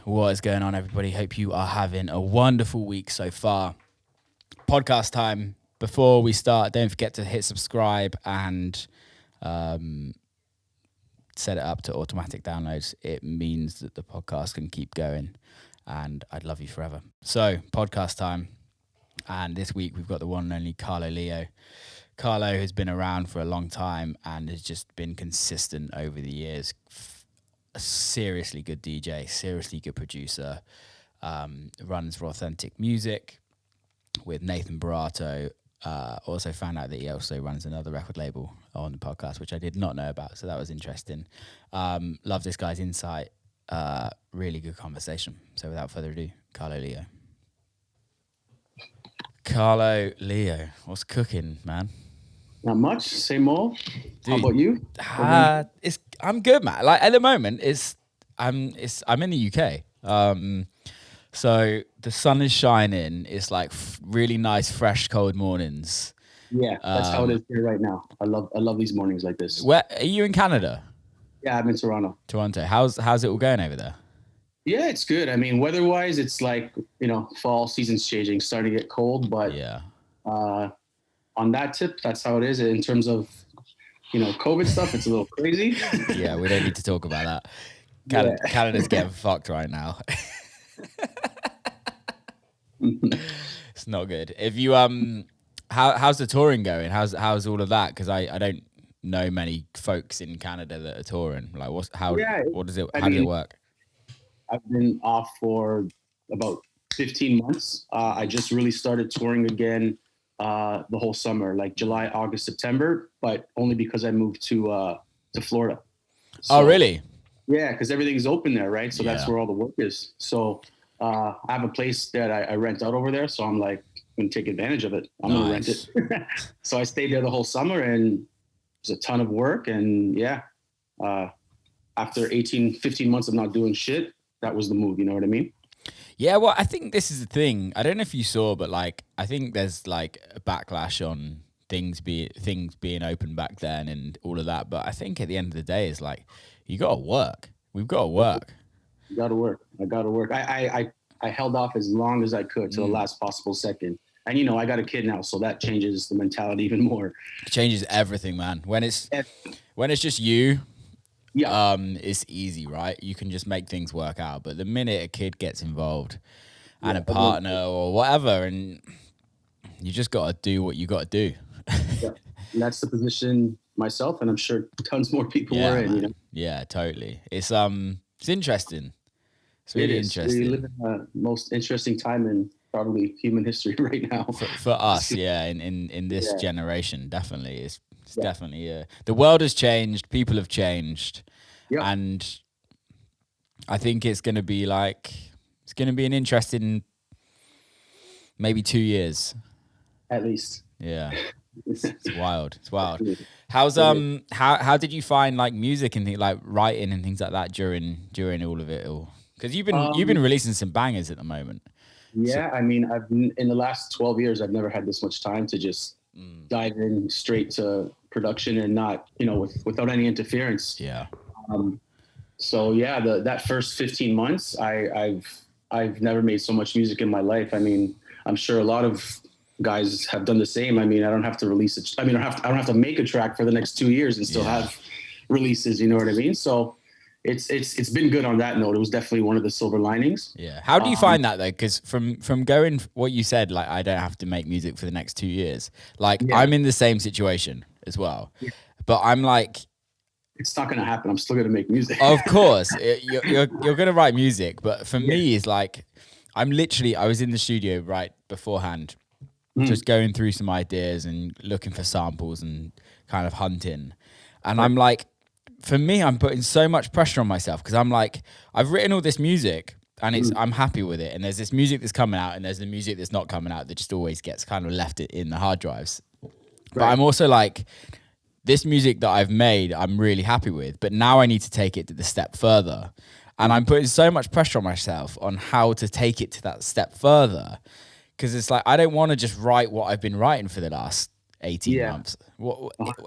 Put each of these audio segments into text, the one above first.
What is going on, everybody? Hope you are having a wonderful week so far. Podcast time. Before we start, don't forget to hit subscribe and set it up to automatic downloads. It means that the podcast can keep going, and I'd love you forever. So, podcast time. And this week, we've got the one and only Carlo Lio. Carlo has been around for a long time and has just been consistent over the years. A seriously good DJ, seriously good producer, runs Rawthentic music with Nathan Barato. Also found out that he also runs another record label on the podcast, which I did not know about, so that was interesting. Love this guy's insight. Really good conversation. So without further ado, Carlo Lio. Carlo Lio, what's cooking, man? Not much, same old. Dude, how about you? I'm good, man. Like at the moment, I'm in the UK. So the sun is shining. It's like really nice, fresh, cold mornings. Yeah, that's how it is here right now. I love these mornings like this. Where are you in Canada? Yeah, I'm in Toronto. Toronto. How's it all going over there? Yeah, it's good. I mean, weather-wise, it's like, fall season's changing, starting to get cold, but yeah. On that tip, that's how it is. In terms of, COVID stuff, it's a little crazy. Yeah, we don't need to talk about that. Canada's getting fucked right now. It's not good. If you how's the touring going? How's all of that? Because I don't know many folks in Canada that are touring. Like how does it work? I've been off for about 15 months. I just really started touring again the whole summer, like July, August, September, but only because I moved to Florida. So, oh, really? Yeah, because everything's open there, right? So that's where all the work is. So I have a place that I rent out over there. So I'm like, I'm going to take advantage of it. I'm going to rent it. So I stayed there the whole summer, and it was a ton of work. And after 15 months of not doing shit, that was the move. You know what I mean? Yeah, well, I think this is the thing. I don't know if you saw, but like, I think there's like a backlash on things being open back then and all of that. But I think at the end of the day, it's like, you got to work. We've got to work. You got to work. I got to work. I held off as long as I could to the last possible second. And, I got a kid now, so that changes the mentality even more. It changes everything, man. When it's just you, it's easy, right? You can just make things work out. But the minute a kid gets involved and a partner or whatever, and you just got to do what you got to do. And that's the position myself, and I'm sure tons more people are in. Yeah, totally. It's interesting. It's really interesting. We live in the most interesting time in probably human history right now. For us, in this generation, definitely. It's definitely the world has changed, people have changed, and I think it's going to be an interesting maybe 2 years. At least. Yeah. It's wild. It's wild. How's how did you find like music and like writing and things like that during all of it all? Because you've been releasing some bangers at the moment. Yeah, so, I mean, in the last 12 years, I've never had this much time to just dive in straight to production and not, without any interference. Yeah. That first 15 months, I've never made so much music in my life. I mean, I'm sure a lot of guys have done the same. I mean, I don't have to release it. I mean, I don't have to make a track for the next 2 years and still have releases. You know what I mean? So it's been good on that note. It was definitely one of the silver linings. Yeah. How do you find that though? Because from going what you said, like I don't have to make music for the next 2 years. Like I'm in the same situation as well, but I'm like, it's not going to happen. I'm still going to make music. Of course, you're going to write music, but for me, it's like I was in the studio right beforehand. Just going through some ideas and looking for samples and kind of hunting. And I'm like, for me, I'm putting so much pressure on myself because I'm like, I've written all this music and I'm happy with it. And there's this music that's coming out and there's the music that's not coming out that just always gets kind of left in the hard drives. Right. But I'm also like, this music that I've made, I'm really happy with, but now I need to take it to the step further. And I'm putting so much pressure on myself on how to take it to that step further. Because it's like, I don't want to just write what I've been writing for the last 18 months.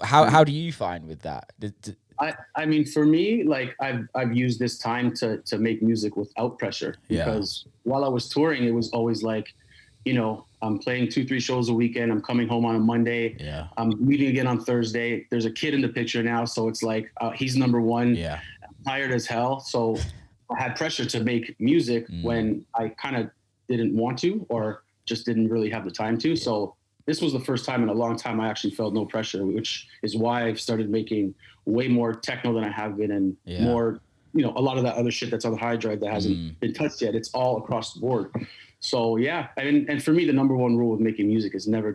How do you find with that? I mean, for me, like I've used this time to make music without pressure, because while I was touring, it was always like, I'm playing 2-3 shows a weekend. I'm coming home on a Monday. Yeah. I'm leaving again on Thursday. There's a kid in the picture now, so it's like he's number one. Yeah. I'm tired as hell, so I had pressure to make music when I kind of didn't want to, or just didn't really have the time to. So this was the first time in a long time I actually felt no pressure, which is why I've started making way more techno than I have been, and more, a lot of that other shit that's on the hard drive that hasn't been touched yet. It's all across the board. So yeah, and for me, the number one rule with making music is never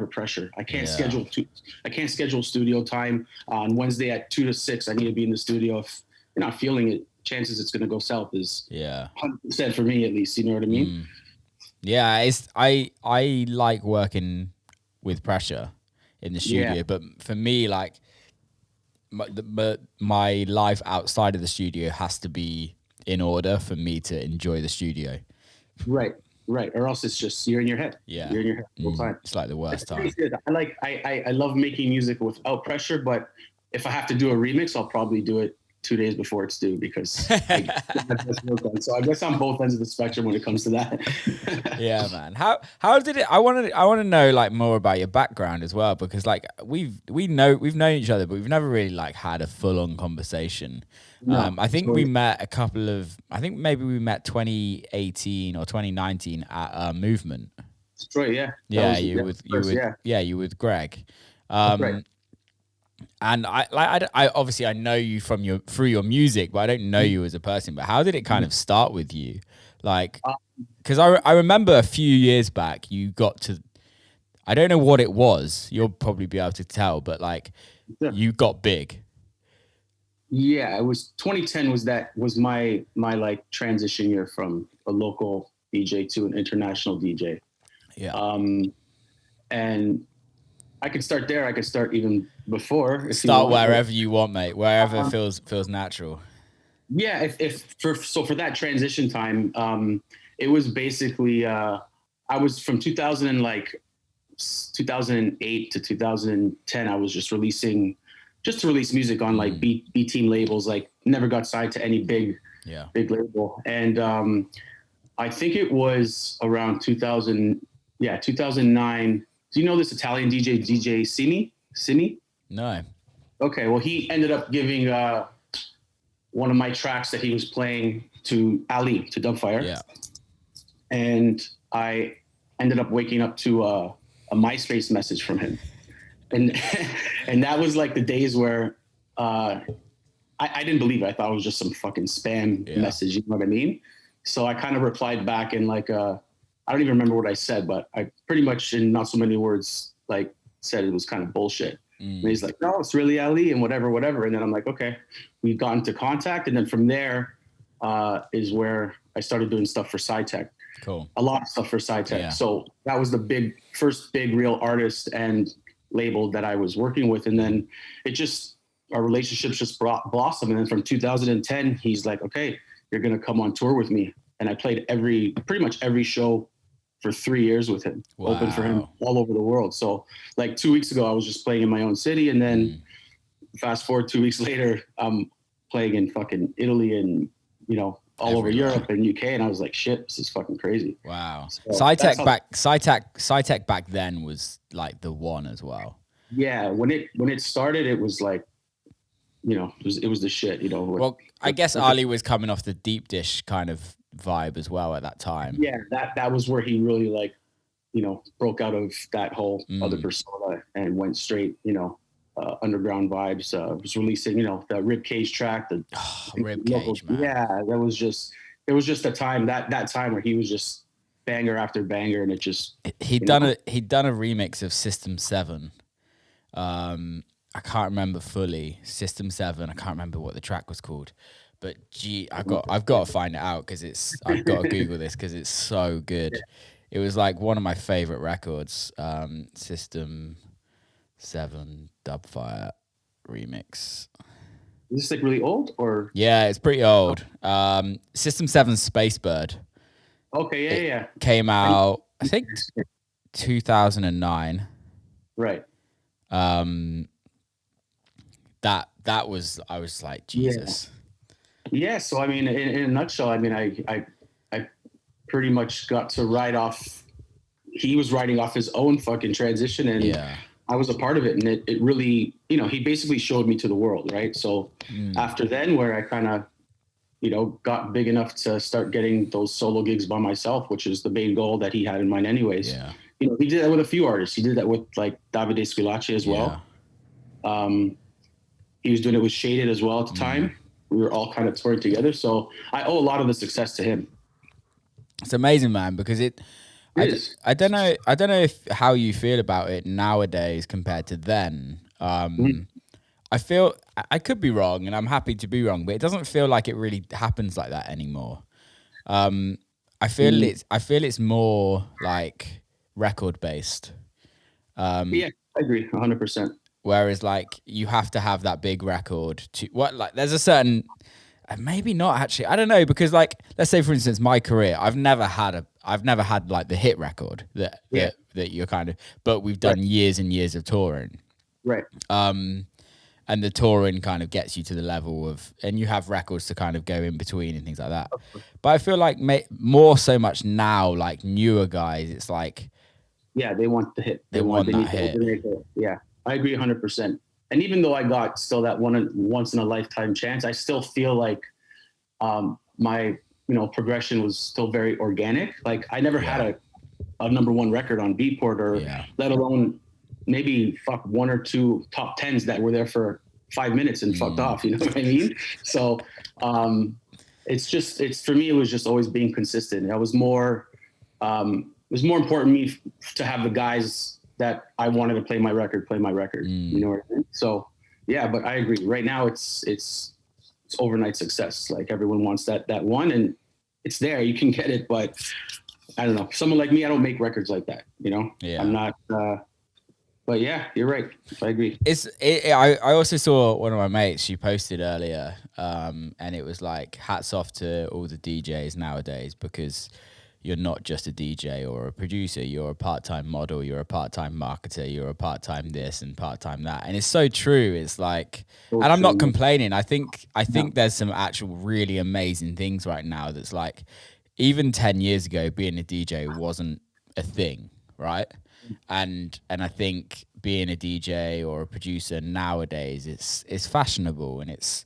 pressure. I can't schedule studio time on Wednesday at 2 to 6. I need to be in the studio. If you're not feeling it, chances it's going to go south is 100% for me, at least. You know what I mean? Yeah, I like working with pressure in the studio, but for me, like my life outside of the studio has to be in order for me to enjoy the studio. Right. Or else it's just you're in your head. Yeah, you're in your head the whole time. It's like the worst time. I love making music without pressure, but if I have to do a remix, I'll probably do it 2 days before it's due, because so I guess I'm both ends of the spectrum when it comes to that. Yeah, man. How did it? I want to know like more about your background as well, because like we've known each other, but we've never really like had a full on conversation. No, I think we met I think maybe we met 2018 or 2019 at Movement. Detroit, yeah. Yeah, you with Greg. Right. And I obviously I know you through your music, but I don't know you as a person. But how did it kind of start with you? Like, because I remember a few years back you got to, I don't know what it was. You'll probably be able to tell, but like you got big. Yeah, it was 2010 was my like transition year from a local DJ to an international DJ. Yeah. And I could start there. I could start even before. Start wherever you want, mate. Wherever feels natural. Yeah. For that transition time, it was basically I was from 2008 to 2010. I was just to release music on like B team labels. Like never got signed to any big label. And I think it was around 2009. Do you know this Italian DJ Simi? No. Okay, well, he ended up giving one of my tracks that he was playing to Ali, to Dubfire. Yeah. And I ended up waking up to a MySpace message from him. And and that was like the days where I didn't believe it. I thought it was just some fucking spam message, you know what I mean? So I kind of replied back in like I don't even remember what I said, but I pretty much in not so many words, like said it was kind of bullshit. And he's like, no, it's really Ali and whatever. And then I'm like, okay, we got into contact. And then from there is where I started doing stuff for SciTech. Cool. A lot of stuff for SciTech. Yeah. So that was the first big real artist and label that I was working with. And then our relationships just blossomed. And then from 2010, he's like, okay, you're going to come on tour with me. And I played pretty much every show for 3 years with him, open for him all over the world. So like 2 weeks ago, I was just playing in my own city. And then fast forward 2 weeks later, I'm playing in fucking Italy and, all over Europe and UK. And I was like, shit, this is fucking crazy. Wow. So SciTech back then was like the one as well. Yeah. When it started, it was like, it was the shit, Well, I guess Ali was coming off the deep dish kind of vibe as well at that time. Yeah, that was where he really like, broke out of that whole other persona and went straight, underground vibes. Was releasing, the Ribcage track, the Ribcage, man. Yeah, it was just a time that time where he was just banger after banger, and it just he'd done a remix of System 7. I can't remember fully. System 7. I can't remember what the track was called. But I've got to find it out because I've got to Google this because it's so good. It was like one of my favorite records. System 7 Dubfire remix. Is this like really old or? Yeah, it's pretty old. System 7 Spacebird. Okay, yeah. Came out, I think, 2009. Right. that was, I was like, Yeah. Jesus. Yeah. So, I mean, in a nutshell, I mean, I pretty much got to ride off, he was riding off his own fucking transition, and Yeah. I was a part of it. And it really, you know, he basically showed me to the world. Right. So after then, where I kind of, you know, got big enough to start getting those solo gigs by myself, which is the main goal that he had in mind anyways. Yeah. You know, he did that with a few artists. He did that with like Davide Squillace as well. He was doing it with Shaded as well at the time. We were all kind of touring together. So I owe a lot of the success to him. It's amazing, man, because I don't know if how you feel about it nowadays compared to then. I feel, I could be wrong, and I'm happy to be wrong, but it doesn't feel like it really happens like that anymore. I feel it's more like record based. Yeah, I agree 100%. Whereas like you have to have that big record to like there's a certain, maybe not actually, I don't know, because like let's say for instance my career, I've never had like the hit record that you're kind of, but we've done years and years of touring. Right. And the touring kind of gets you to the level of, and you have records to kind of go in between and things like that. But I feel like more so much now, like newer guys, it's like, yeah, they want the hit. They want that hit. Yeah, I agree 100%. And even though I got still that once in a lifetime chance, I still feel like my progression was still very organic. Like I never had a number one record on Beatport, or let alone maybe one or two top 10s that were there for 5 minutes and fucked off. You know what I mean? So it's for me, it was just always being consistent. It was more important to me to have the guys that I wanted to play my record. You know what I mean? So yeah, but I agree. Right now it's overnight success. Like everyone wants that one, and it's there. You can get it, but I don't know. Someone like me, I don't make records like that. You know, I'm not. But yeah, you're right. I agree. I also saw one of my mates, she posted earlier, and it was like, hats off to all the DJs nowadays, because you're not just a DJ or a producer, you're a part-time model, you're a part-time marketer, you're a part-time this and part-time that. And it's so true. It's like, and I'm not complaining. I think there's some actual really amazing things right now that's like, even 10 years ago, being a DJ wasn't a thing, right? And I think being a DJ or a producer nowadays, it's fashionable and it's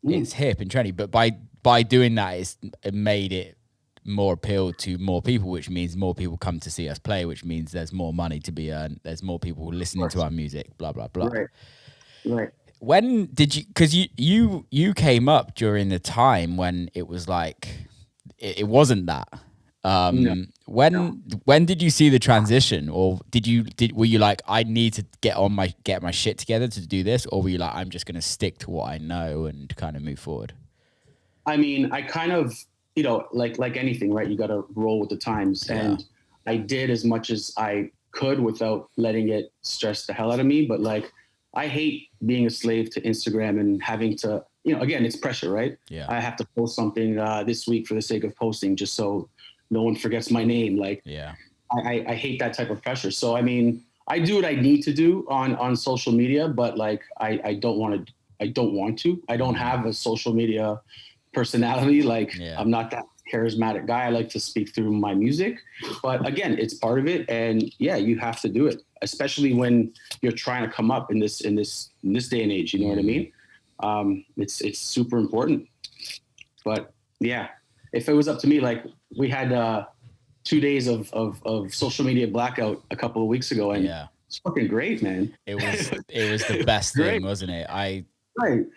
hip and trendy. But by doing that, it made it more appeal to more people, which means more people come to see us play, which means there's more money to be earned. There's more people listening to our music, blah, blah, blah. Right. When did you, because you came up during the time when it was like, it wasn't that. When did you see the transition, or were you like, I need to get my shit together to do this, or were you like, I'm just going to stick to what I know and kind of move forward? I mean, I kind of, like anything, right? You got to roll with the times, and I did as much as I could without letting it stress the hell out of me. But like, I hate being a slave to Instagram and having to, again, it's pressure, right? Yeah. I have to post something this week for the sake of posting, just so no one forgets my name. Like, I hate that type of pressure. So, I mean, I do what I need to do on social media, but like, I don't want to. I don't have a social media personality. Like, I'm not that charismatic guy. I like to speak through my music, but again, it's part of it. And yeah, you have to do it, especially when you're trying to come up in this day and age. You know what I mean? It's super important. But yeah, if it was up to me, like we had 2 days of social media blackout a couple of weeks ago, and it's fucking great, man. It was the best thing, wasn't it? I remember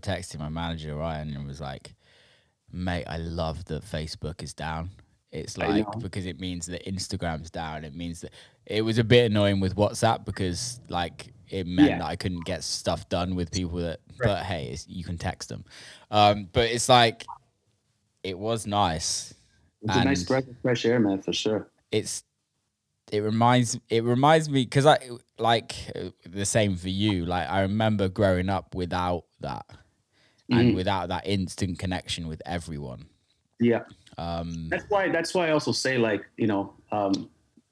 texting my manager, Ryan, and was like, mate, I love that Facebook is down. It's like, because it means that Instagram's down. It means that it was a bit annoying with WhatsApp, because like it meant that I couldn't get stuff done with people that, but hey, you can text them. But it's like, it was nice. It's a nice breath of fresh air, man, for sure. It reminds me, because I like the same for you. Like I remember growing up without that, and without that instant connection with everyone. Yeah. That's why I also say, like,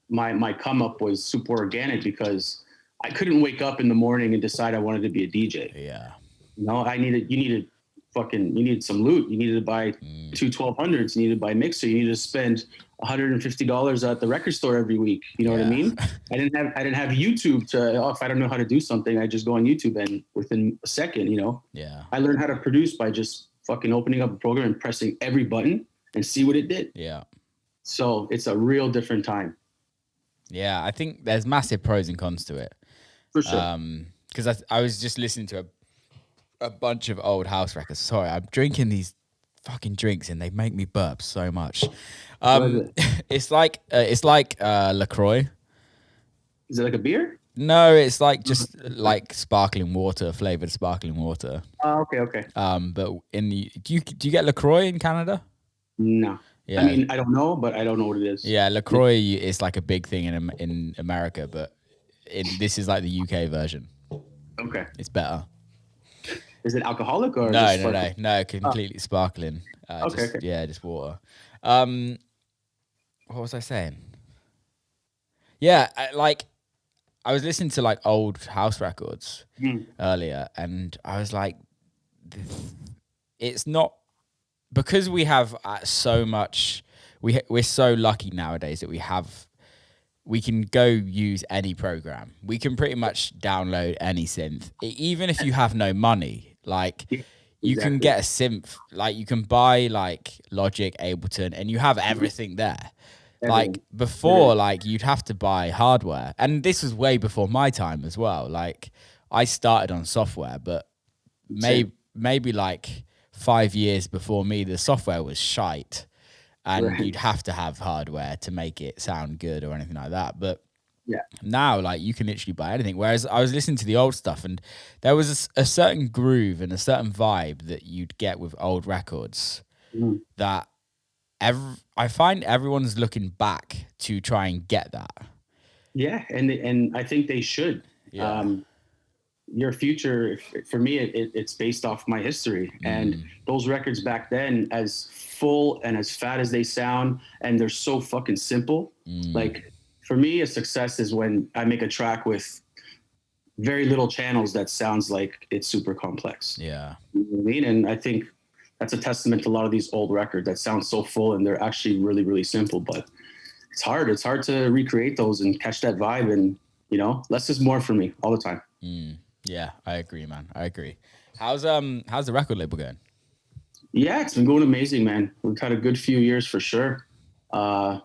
my come up was super organic, because I couldn't wake up in the morning and decide I wanted to be a DJ. Yeah. No, you needed some loot. You needed to buy two 1200s. You needed to buy a mixer. You needed to spend $150 at the record store every week. You know what I mean? I didn't have YouTube to, if I don't know how to do something, I just go on YouTube and within a second, I learned how to produce by just fucking opening up a program and pressing every button and see what it did. Yeah. So it's a real different time. Yeah. I think there's massive pros and cons to it. For sure. Because I was just listening to a bunch of old house records. Sorry, I'm drinking these fucking drinks and they make me burp so much. It's like LaCroix. Is it like a beer? No, it's like just like sparkling water, flavored sparkling water. Oh, okay. But do you get LaCroix in Canada? No. Yeah. I mean, I don't know, but I don't know what it is. Yeah, LaCroix is like a big thing in America, but this is like the UK version. Okay. It's better. Is it alcoholic or no, completely sparkling. Okay. Yeah, just water. What was I saying? Yeah, I was listening to like old house records earlier, and I was like, it's not because we have so much. We're so lucky nowadays that we can go use any program. We can pretty much download any synth, even if you have no money. Like, you can get a synth, like you can buy like Logic, Ableton, and you have everything there. Like before, like you'd have to buy hardware, and this was way before my time as well. Like I started on software, but maybe like 5 years before me, the software was shite, and you'd have to have hardware to make it sound good or anything like that. But now, like you can literally buy anything. Whereas I was listening to the old stuff, and there was a certain groove and a certain vibe that you'd get with old records that I find everyone's looking back to try and get that. Yeah, and I think they should. Yeah. Your future, for me, it's based off my history. And those records back then, as full and as fat as they sound, and they're so fucking simple. Like, for me, a success is when I make a track with very little channels that sounds like it's super complex. Yeah. You know what I mean? And I think that's a testament to a lot of these old records that sound so full and they're actually really, really simple. But it's hard. It's hard to recreate those and catch that vibe. And, less is more for me all the time. Yeah, I agree, man. I agree. How's the record label going? Yeah, it's been going amazing, man. We've had a good few years for sure. Can't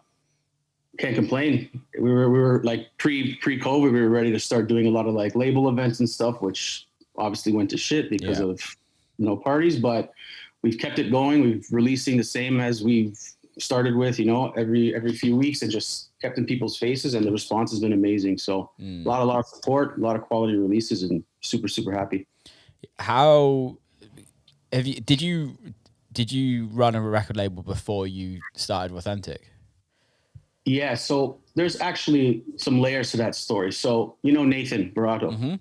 complain. We were like pre-COVID, we were ready to start doing a lot of like label events and stuff, which obviously went to shit because of no parties, but we've kept it going. We've releasing the same as we've started with, every few weeks, and just kept in people's faces, and the response has been amazing. So a lot of support, a lot of quality releases, and super, super happy. How did you run a record label before you started Rawthentic? Yeah, so there's actually some layers to that story. So, Nathan Barato,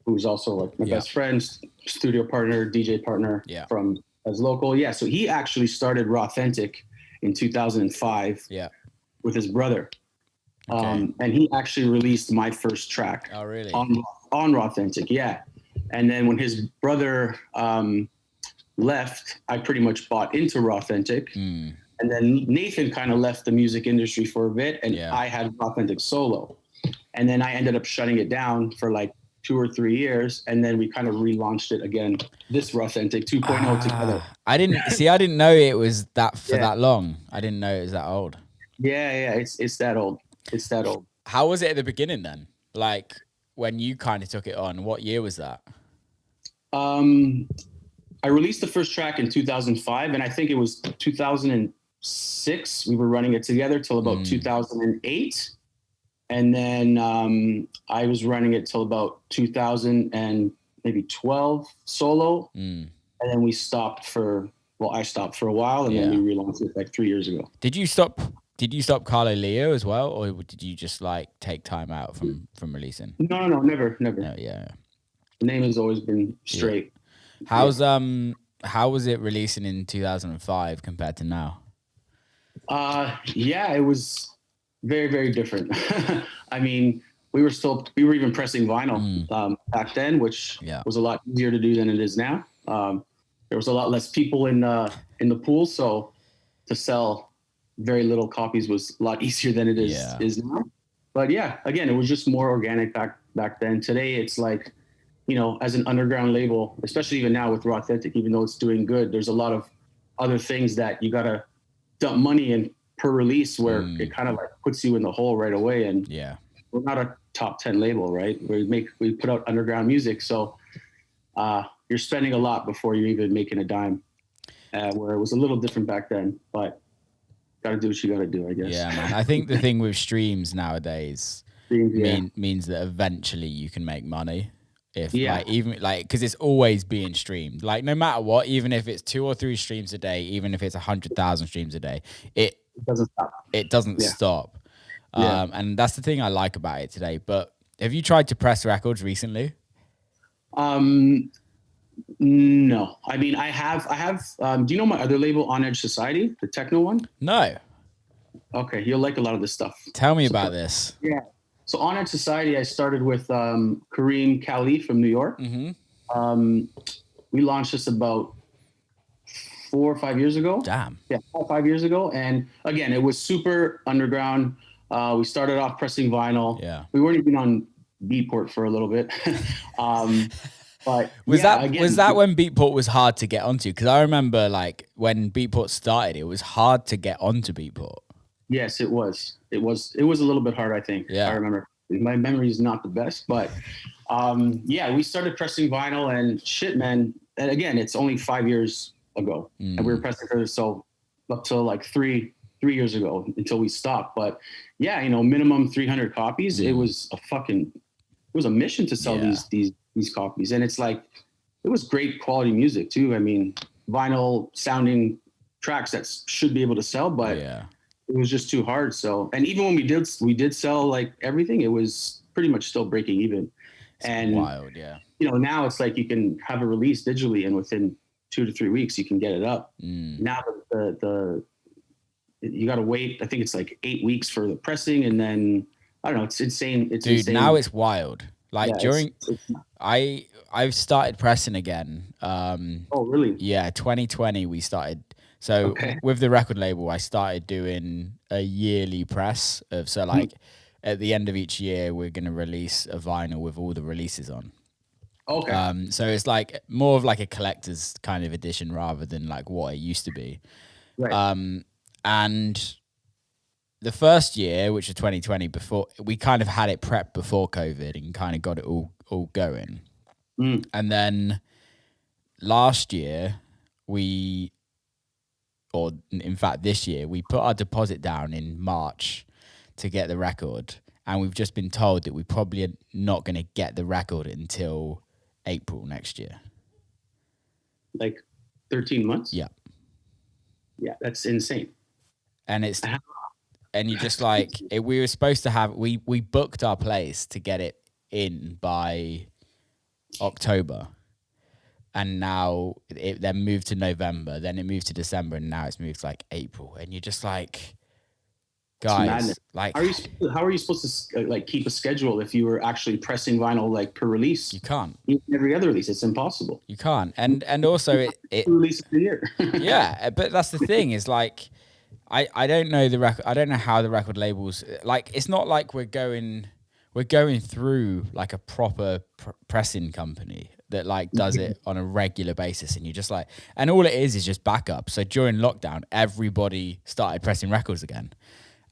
who's also like my best friend, studio partner, DJ partner from as local. Yeah, so he actually started Rawthentic in 2005 with his brother. Okay. And he actually released my first track on Rawthentic, And then when his brother left, I pretty much bought into Rawthentic. And then Nathan kind of left the music industry for a bit, and I had Rawthentic solo. And then I ended up shutting it down for like 2 or 3 years, and then we kind of relaunched it again, this Rawthentic 2.0 together. I didn't know it was that for that long. I didn't know it was that old. Yeah, it's that old. It's that old. How was it at the beginning then? Like when you kind of took it on, what year was that? I released the first track in 2005, and I think it was 2006. We were running it together till about 2008. And then I was running it till about 2012 solo. And then we stopped I stopped for a while, and then we relaunched it like 3 years ago. Did you stop Carlo Lio as well, or did you just like take time out from releasing? No, never. No, yeah. The name has always been straight. How was it releasing in 2005 compared to now? It was very, very different. I mean, we were even pressing vinyl back then, which was a lot easier to do than it is now. There was a lot less people in the pool, so to sell very little copies was a lot easier than it is now. But yeah, again, it was just more organic back then. Today, it's like, as an underground label, especially even now with Rawthentic, even though it's doing good, there's a lot of other things that you gotta dump money in per release, where it kind of like puts you in the hole right away. And we're not a top 10 label, right? We put out underground music, so you're spending a lot before you're even making a dime. Where it was a little different back then, but gotta do what you gotta do, I guess. Yeah, man. I think the thing with streams nowadays means that eventually you can make money. If because it's always being streamed. Like no matter what, even if it's 2 or 3 streams a day, even if it's 100,000 streams a day, it doesn't stop. It doesn't stop. And that's the thing I like about it today. But have you tried to press records recently? No. I mean, I have. Do you know my other label, On Edge Society, the techno one? No. Okay, you'll like a lot of this stuff. Tell me about this. Yeah. So On Edge Society, I started with Kareem Kali from New York. Mm-hmm. We launched this about 4 or 5 years ago. Damn. Yeah, 4 or 5 years ago. And again, it was super underground. We started off pressing vinyl. Yeah. We weren't even on Beatport for a little bit. But was that when Beatport was hard to get onto? Because I remember like when Beatport started, it was hard to get onto Beatport. Yes, it was. It was a little bit hard, I think. Yeah. I remember. My memory is not the best, but we started pressing vinyl and shit, man. And again, it's only 5 years ago, and we were pressing for so up till like three years ago until we stopped. But yeah, minimum 300 copies. It was a mission to sell these copies, and it's like it was great quality music too. I mean, vinyl sounding tracks that should be able to sell, but it was just too hard. So, and even when we did sell like everything, it was pretty much still breaking even. It's wild, now it's like you can have a release digitally, and within 2 to 3 weeks you can get it up. Now you got to wait. I think it's like 8 weeks for the pressing, and then I don't know. It's insane. It's dude. Insane. Now it's wild. Like I've started pressing again. Oh really? Yeah, 2020 we started. So with the record label, I started doing a yearly press of at the end of each year we're gonna release a vinyl with all the releases on. Okay. So it's like more of like a collector's kind of edition rather than like what it used to be. Right. And the first year, which was 2020, before we kind of had it prepped before COVID and kind of got it all going. And then last year in fact this year, we put our deposit down in March to get the record. And we've just been told that we probably are not going to get the record until April next year. Like 13 months? Yeah. Yeah, that's insane. And and you just like we were supposed to have we booked our place to get it in by October, and now it then moved to November, then it moved to December, and now it's moved to like April, and you're just like, guys, like how are you supposed to like keep a schedule if you were actually pressing vinyl like per release? You can't. Every other release, it's impossible. You can't, and also it release per year. Yeah, but that's the thing is like. I don't know I don't know how the record labels like. It's not like we're going through like a proper pressing company that like does it on a regular basis, and you're just like, and all it is just backup. So during lockdown, everybody started pressing records again,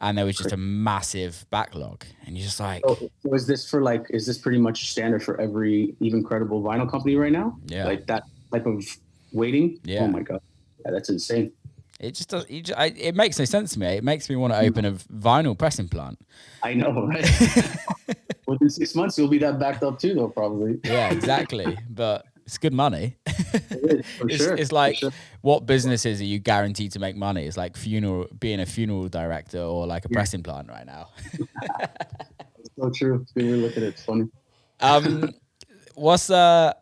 and there was just a massive backlog, and you're just like, so is this pretty much standard for every even credible vinyl company right now? Yeah, like that type of waiting. Yeah. Oh my god, yeah, that's insane. It just does. It makes no sense to me. It makes me want to open a vinyl pressing plant. I know, right? Within 6 months, you'll be that backed up too, though, probably. Yeah, exactly. But it's good money. It is, for sure. It's like, what businesses are you guaranteed to make money? It's like being a funeral director or like a pressing plant right now. It's so true. We look at it. It's funny. What's the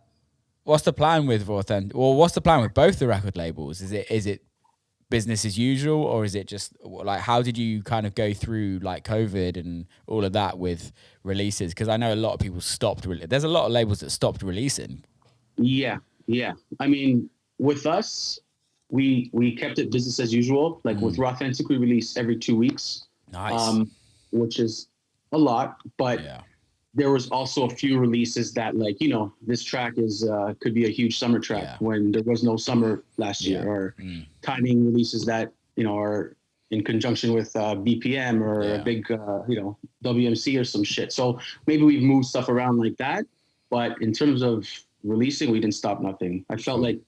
plan with Rawthentic? Well, what's the plan with both the record labels? Is it business as usual, or is it just like, how did you kind of go through like COVID and all of that with releases? Because I know a lot of people stopped. There's a lot of labels that stopped releasing. Yeah, yeah. I mean, with us, we kept it business as usual. Like with Rawthentic, we release every 2 weeks. Nice. Which is a lot, but Yeah. there was also a few releases that, like, you know, this track is could be a huge summer track when there was no summer last year, or timing releases that, you know, are in conjunction with BPM or a big, you know, WMC or some shit. So maybe we've moved stuff around like that. But in terms of releasing, we didn't stop nothing. I felt like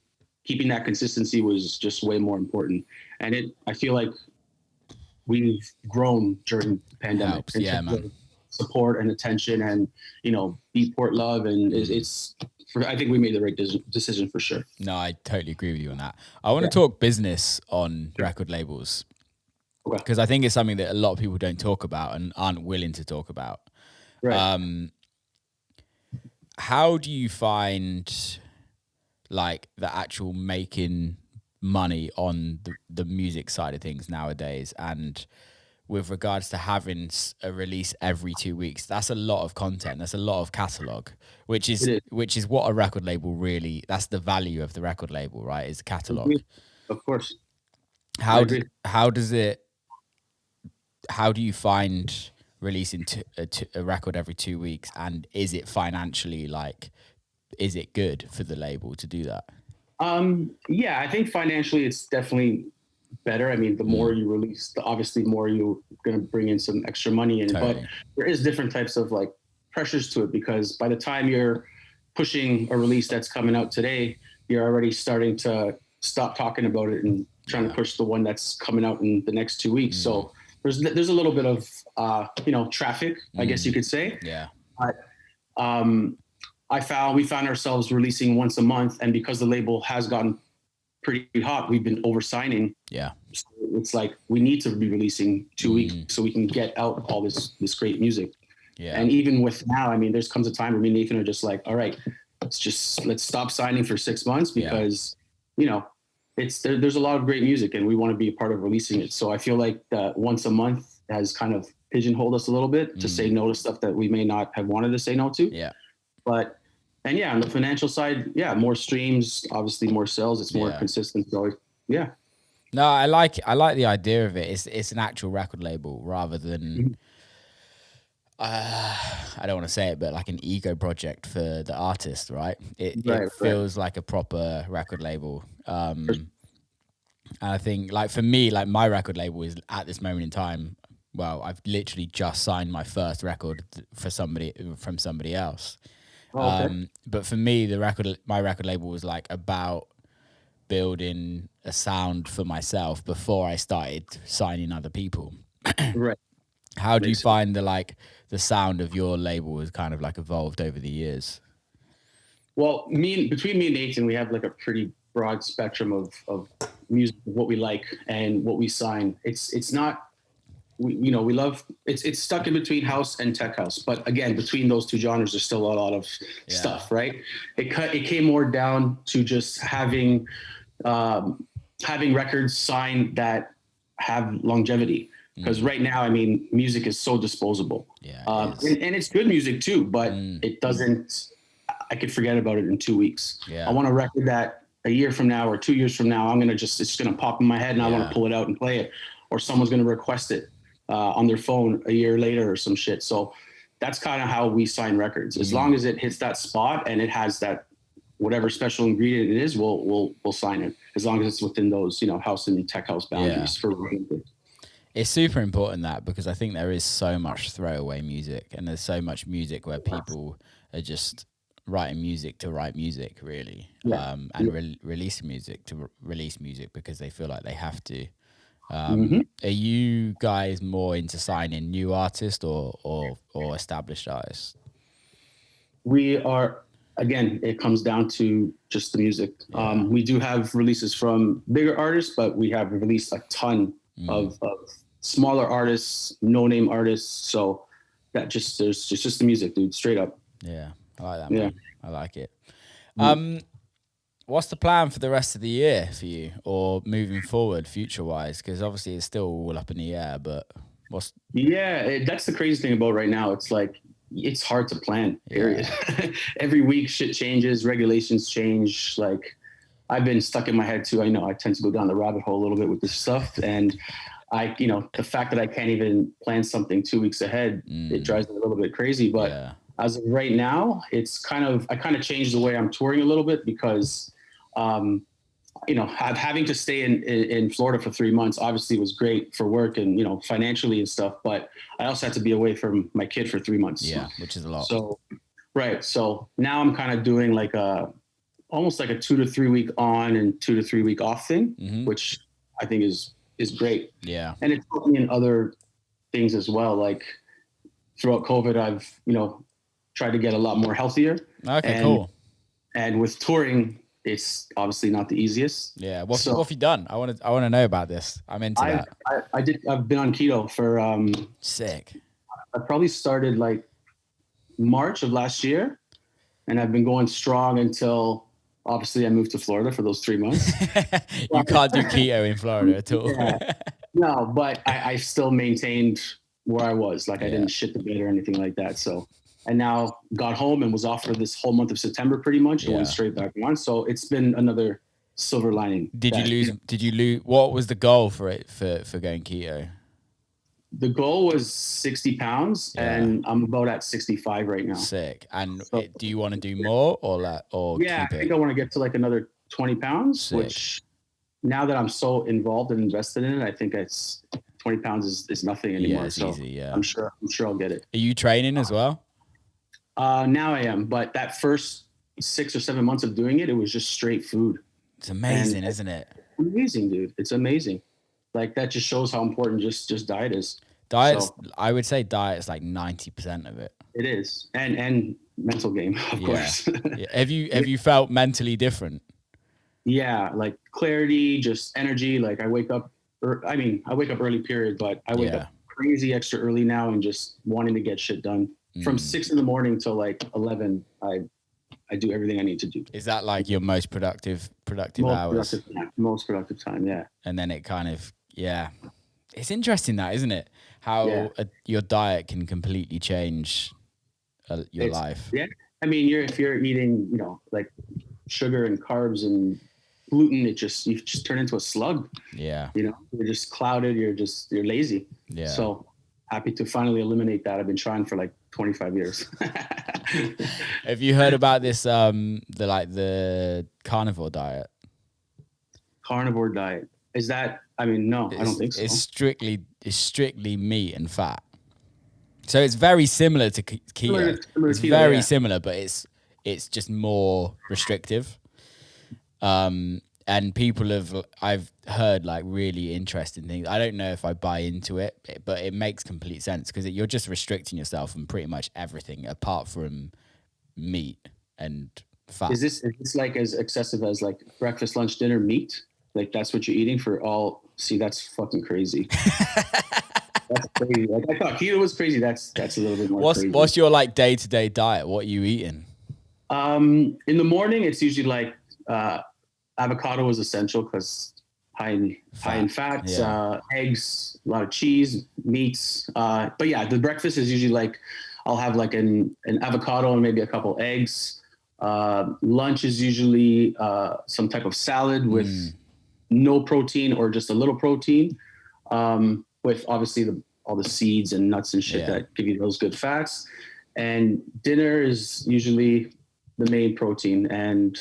keeping that consistency was just way more important. And I feel like we've grown during the pandemic. Helps. Yeah, man. Support and attention, and, you know, Beatport love, and I think we made the right decision for sure. No, I totally agree with you on that. I want to talk business on record labels, because I think it's something that a lot of people don't talk about and aren't willing to talk about. Right. How do you find like the actual making money on the music side of things nowadays? And with regards to having a release every 2 weeks, that's a lot of content. That's a lot of catalog, which is what a record label really, that's the value of the record label, right? Is catalog. Of course. How do you find releasing a record every 2 weeks, and is it financially, like, is it good for the label to do that? Yeah, I think financially it's definitely better. I mean, the more you release, the obviously more you're going to bring in some extra money in. Totally. But there is different types of like pressures to it, because by the time you're pushing a release that's coming out today, you're already starting to stop talking about it and trying to push the one that's coming out in the next 2 weeks. So there's a little bit of you know, traffic, I guess you could say. Yeah. But we found ourselves releasing once a month, and because the label has gotten pretty hot, we've been oversigning. Yeah. So it's like we need to be releasing 2 weeks so we can get out all this great music. Yeah. And even with now, I mean, there's comes a time where me and Nathan are just like, all right, let's stop signing for 6 months, because you know, there's a lot of great music and we want to be a part of releasing it. So I feel like that once a month has kind of pigeonholed us a little bit to say no to stuff that we may not have wanted to say no to. Yeah. But and on the financial side, more streams, obviously more sales. It's more consistent. So yeah. No, I like the idea of it. It's an actual record label rather than I don't want to say it, but like an ego project for the artist, right? It feels like a proper record label. And I think, like, for me, like, my record label is at this moment in time, well, I've literally just signed my first record from somebody else. But for me, my record label was like about building a sound for myself before I started signing other people. Right. How do you find the sound of your label has kind of like evolved over the years? Well, between me and Nathan, we have like a pretty broad spectrum of music, what we like and what we sign. It's not, we love, it's stuck in between house and tech house. But again, between those two genres, there's still a lot of stuff, right? It came more down to just having records signed that have longevity. Because right now, I mean, music is so disposable. Yeah, and it's good music too, but it doesn't, I could forget about it in 2 weeks. Yeah. I want a record that a year from now or 2 years from now, it's just going to pop in my head and I want to pull it out and play it. Or someone's going to request it on their phone a year later or some shit. So that's kind of how we sign records. As long as it hits that spot and it has that whatever special ingredient it is, we'll sign it. As long as it's within those, house and tech house boundaries for record. It's super important that, because I think there is so much throwaway music, and there's so much music where people are just writing music to write music, really, and releasing music to release music because they feel like they have to. Are you guys more into signing new artists or established artists? We are, again, it comes down to just the music. We do have releases from bigger artists, but we have released a ton of smaller artists, no-name artists. So that it's just the music, dude, straight up. Yeah, I like that, man. I like it. What's the plan for the rest of the year for you, or moving forward, future wise? Because obviously it's still all up in the air. But what's that's the crazy thing about right now. It's like it's hard to plan. Period. Every week, shit changes, regulations change. Like I've been stuck in my head too. I know I tend to go down the rabbit hole a little bit with this stuff, and the fact that I can't even plan something 2 weeks ahead, it drives me a little bit crazy. But as of right now, I kind of changed the way I'm touring a little bit because, having to stay in Florida for 3 months obviously was great for work and, financially and stuff. But I also had to be away from my kid for 3 months. Yeah, which is a lot. So, right. So now I'm kind of doing like almost like a 2 to 3 week on and 2 to 3 week off thing, which I think is great. Yeah. And it's helped me in other things as well. Like throughout COVID, I've, tried to get a lot more healthier. Okay, cool. And with touring, it's obviously not the easiest. Yeah. What have you done? I want to know about this. I'm into that. I've been on keto for, sick. I probably started like March of last year, and I've been going strong until obviously I moved to Florida for those 3 months. You can't do keto in Florida at all. No, but I still maintained where I was. Like I didn't shit the bed or anything like that. So, and now got home and was off for this whole month of September pretty much, going straight back on. So it's been another silver lining. Did you lose? What was the goal for going keto? The goal was 60 pounds and I'm about at 65 right now. Sick. And do you want to do more or keep it? I think I want to get to like another 20 pounds, Sick. Which now that I'm so involved and invested in it, I think 20 pounds is nothing anymore. Yeah, it's easy, yeah. I'm sure I'll get it. Are you training as well? Now I am, but that first 6 or 7 months of doing it, it was just straight food. It's amazing, isn't it? Amazing, dude. It's amazing. Like that just shows how important just diet is. I would say diet is like 90% of it. It is. And mental game, of course. Yeah. Have you felt mentally different? Yeah, like clarity, just energy. Like I wake up early period, but I wake up crazy extra early now and just wanting to get shit done. From 6 a.m. till like 11, I do everything I need to do. Is that like your most productive hours? Most productive time, yeah. And then it kind of, it's interesting that, isn't it? How your diet can completely change your life. Yeah. I mean, if you're eating, like sugar and carbs and gluten, you just turn into a slug. Yeah. You're just clouded. You're lazy. Yeah. So happy to finally eliminate that. I've been trying for like 25 years. Have you heard about this, the carnivore diet? Carnivore diet. Is that, no, I don't think so. It's strictly meat and fat. So it's very similar to keto. It's very similar, but it's just more restrictive. And I've heard like really interesting things. I don't know if I buy into it, but it makes complete sense because you're just restricting yourself from pretty much everything apart from meat and fat. Is this like as excessive as like breakfast, lunch, dinner, meat? Like that's what you're eating for all? See, that's fucking crazy. That's crazy. Like I thought keto was crazy. That's a little bit more crazy. What's your like day-to-day diet? What are you eating? In the morning, it's usually like avocado is essential because high in fats, eggs, a lot of cheese, meats. But yeah, the breakfast is usually like I'll have like an avocado and maybe a couple eggs. Lunch is usually some type of salad with no protein or just a little protein, with obviously all the seeds and nuts and shit that give you those good fats. And dinner is usually the main protein. And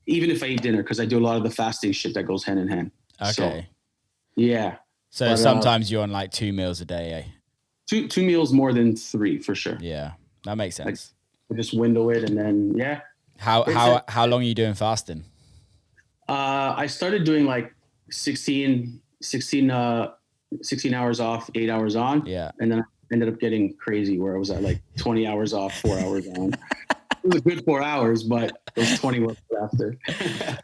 even if I eat dinner, because I do a lot of the fasting shit that goes hand in hand. Okay. So, yeah. So sometimes you're on like 2 meals a day, eh? Two meals more than 3 for sure. Yeah, that makes sense. I just window it and then How long are you doing fasting? I started doing like 16 hours off, 8 hours on. Yeah. And then I ended up getting crazy where I was at like 20 hours off, 4 hours on. It was a good 4 hours, but those 20 were after.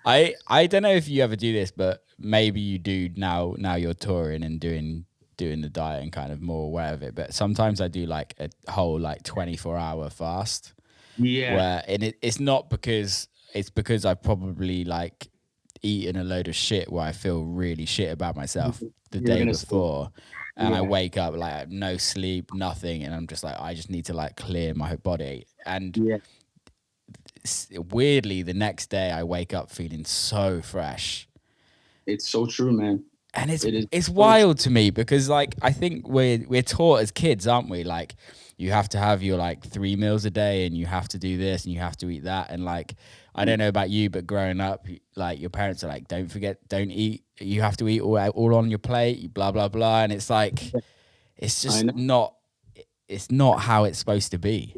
I don't know if you ever do this, but maybe you do now you're touring and doing the diet and kind of more aware of it. But sometimes I do like a whole like 24-hour fast. Yeah. Where it's not because it's because I've probably like eaten a load of shit where I feel really shit about myself the day before. And I wake up like no sleep, nothing. And I'm just like, I just need to like clear my body. And weirdly, the next day I wake up feeling so fresh. It's so true, man. And it's wild to me because like I think we're taught as kids, aren't we? Like you have to have your like 3 meals a day and you have to do this and you have to eat that. And like I don't know about you, but growing up, like your parents are like, don't eat. You have to eat all on your plate, blah blah blah. And it's like it's just not how it's supposed to be.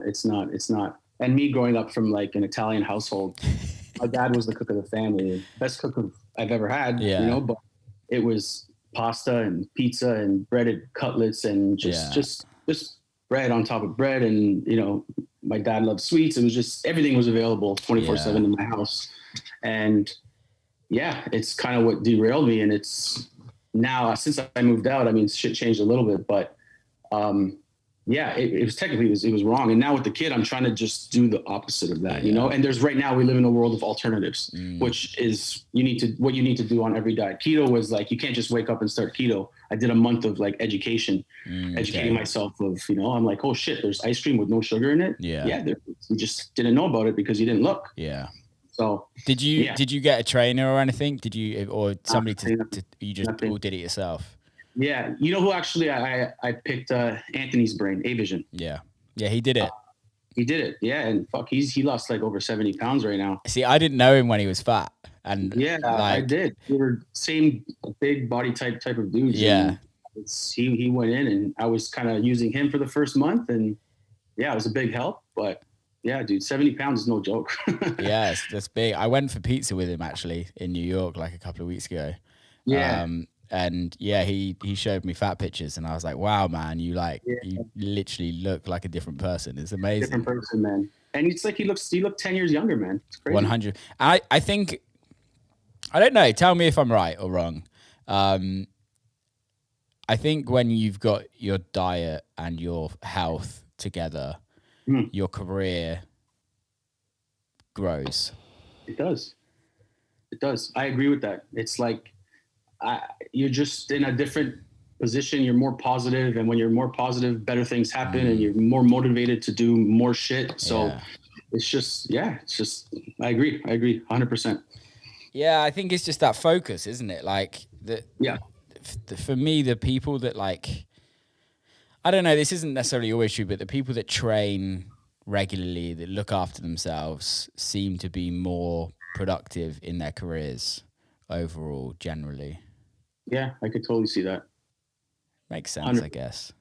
It's not. And me growing up from like an Italian household, my dad was the cook of the family, best cook I've ever had, you know, but it was pasta and pizza and breaded cutlets and just bread on top of bread. And, you know, my dad loved sweets. It was just, everything was available 24/7 in my house. And it's kind of what derailed me. And it's now, since I moved out, I mean, shit changed a little bit, but, it was technically, it was wrong. And now with the kid, I'm trying to just do the opposite of that, you know? And right now we live in a world of alternatives, which is what you need to do on every diet. Keto was like, you can't just wake up and start keto. I did a month of like educating myself of, you know, I'm like, oh shit, there's ice cream with no sugar in it. You just didn't know about it because you didn't look. So did you get a trainer or anything? Did you, or somebody you just all did it yourself? Yeah, you know who actually I picked Anthony's brain, A-Vision. Yeah, he did it. He did it, yeah, and fuck, he lost like over 70 pounds right now. See, I didn't know him when he was fat, and I did. We were same big body type of dudes. Yeah, he went in, and I was kind of using him for the first month, and it was a big help. But yeah, dude, 70 pounds is no joke. Yeah, that's big. I went for pizza with him actually in New York like a couple of weeks ago. Yeah. And he showed me fat pictures, and I was like, "Wow, man, you literally look like a different person. It's amazing." Different person, man. And it's like you look 10 years younger, man. It's crazy. 100. I think, I don't know. Tell me if I'm right or wrong. I think when you've got your diet and your health together, your career grows. It does. I agree with that. It's like, you're just in a different position. You're more positive, and when you're more positive, better things happen, and you're more motivated to do more shit. So it's just, I agree 100%. Yeah, I think it's just that focus, isn't it? Like for me, the people that like, I don't know, this isn't necessarily always true, but the people that train regularly, that look after themselves, seem to be more productive in their careers overall, generally. Yeah, I could totally see that. Makes sense, 100%. I guess.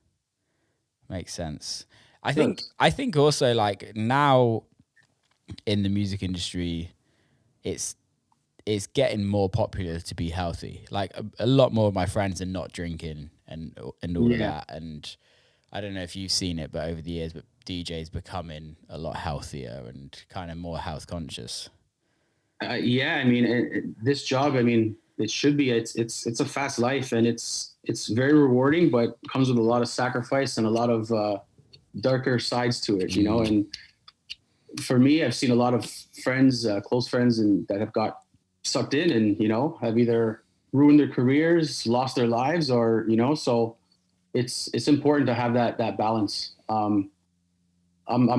Makes sense. I think also like now in the music industry, it's getting more popular to be healthy. Like a lot more of my friends are not drinking and all of that. And I don't know if you've seen it, but over the years, but DJs becoming a lot healthier and kind of more health conscious. I mean, this job, I mean, it should be, it's a fast life, and it's very rewarding, but comes with a lot of sacrifice and a lot of darker sides to it, you know? And for me, I've seen a lot of friends, close friends, and that have got sucked in and, you know, have either ruined their careers, lost their lives, or, you know, so it's important to have that balance. I'm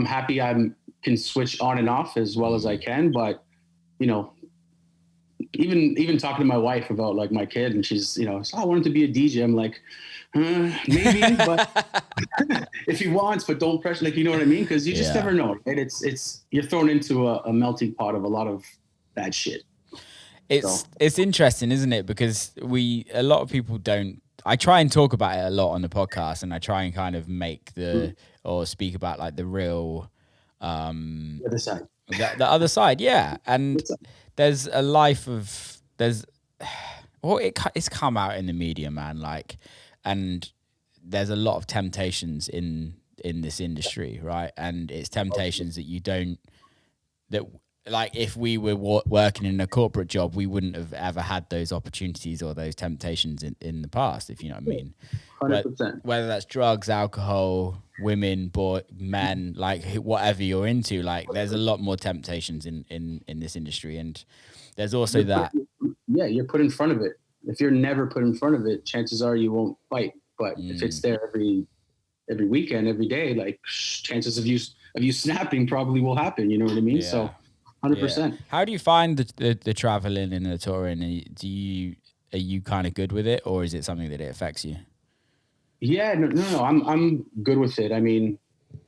happy I can switch on and off as well as I can, but, you know, even talking to my wife about like my kid, and she's, you know, I wanted to be a DJ. I'm like, maybe, but if he wants, but don't pressure, like, you know what I mean? Because you just never know. And it's you're thrown into a melting pot of a lot of bad shit. It's interesting, isn't it? Because a lot of people don't. I try and talk about it a lot on the podcast, and I try and kind of make or speak about like the real the other side. The other side, yeah. And there's a life of it's come out in the media, man. Like, and there's a lot of temptations in this industry, right? And it's temptations that like if we were working in a corporate job, we wouldn't have ever had those opportunities or those temptations in the past, if you know what I mean. 100%. Whether that's drugs, alcohol, women, men, like whatever you're into, like there's a lot more temptations in this industry, and there's also you're put in front of it. If you're never put in front of it, chances are you won't fight. But if it's there every weekend, every day, like chances of you snapping probably will happen. You know what I mean? So 100%. How do you find the traveling and the touring? Are you kind of good with it, or is it something that it affects you? Yeah, no. I'm good with it. I mean,